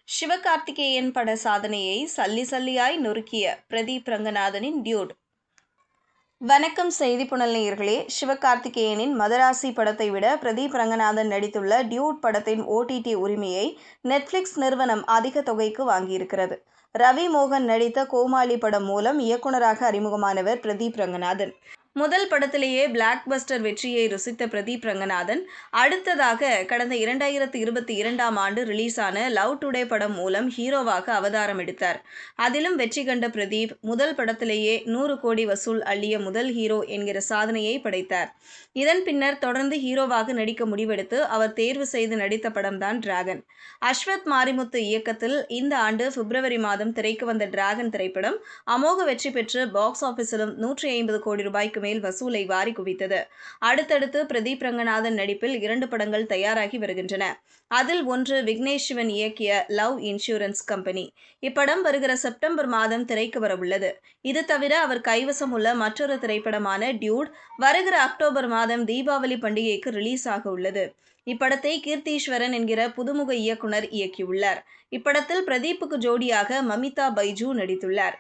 சிவகார்த்திகேயன் பட சாதனையை சல்லி சல்லியாய் நொறுக்கிய பிரதீப் ரங்கநாதனின் டியூட். வணக்கம் செய்தி புனல் நேயர்களே. சிவகார்த்திகேயனின் மதராசி படத்தை விட பிரதீப் ரங்கநாதன் நடித்துள்ள டியூட் படத்தின் OTT உரிமையை நெட்ஃபிளிக்ஸ் நிறுவனம் அதிக தொகைக்கு வாங்கியிருக்கிறது. ரவி மோகன் நடித்த கோமாளி படம் மூலம் இயக்குனராக அறிமுகமானவர் பிரதீப் ரங்கநாதன். முதல் படத்திலேயே பிளாக் பஸ்டர் வெற்றியை ருசித்த பிரதீப் ரங்கநாதன் அடுத்ததாக கடந்த 2022ஆம் ஆண்டு ரிலீஸான லவ் டுடே படம் மூலம் ஹீரோவாக அவதாரம் எடுத்தார். அதிலும் வெற்றி கண்ட பிரதீப் முதல் படத்திலேயே 100 கோடி வசூல் அள்ளிய முதல் ஹீரோ என்கிற சாதனையை படைத்தார். இதன் பின்னர் தொடர்ந்து ஹீரோவாக நடிக்க முடிவெடுத்து அவர் தேர்வு செய்து நடித்த படம்தான் டிராகன். அஸ்வத் மாரிமுத்து இயக்கத்தில் இந்த ஆண்டு பிப்ரவரி மாதம் திரைக்கு வந்த டிராகன் திரைப்படம் அமோக வெற்றி பெற்று பாக்ஸ் ஆபீஸிலும் 150 கோடி ரூபாய்க்கு மேல் வசூலை வாரி குவித்தது. அடுத்தடுத்து பிரதீப் ரங்கநாதன் நடிப்பில் 2 படங்கள் தயாராகி வருகின்றன. அதில் ஒன்று விக்னேஷ் சிவன் இயக்கிய லவ் இன்சூரன்ஸ் கம்பெனி. இப்படம் வருகிற செப்டம்பர் மாதம் திரைக்கு வரவுள்ளது. இது தவிர அவர் கைவசம் உள்ள மற்றொரு திரைப்படமான டியூட் வருகிற அக்டோபர் மாதம் தீபாவளி பண்டிகைக்கு ரிலீஸ் ஆக உள்ளது. இப்படத்தை கீர்த்தீஸ்வரன் என்கிற புதுமுக இயக்குனர் இயக்கியுள்ளார். இப்படத்தில் பிரதீப்புக்கு ஜோடியாக மமிதா பைஜூ நடித்துள்ளார்.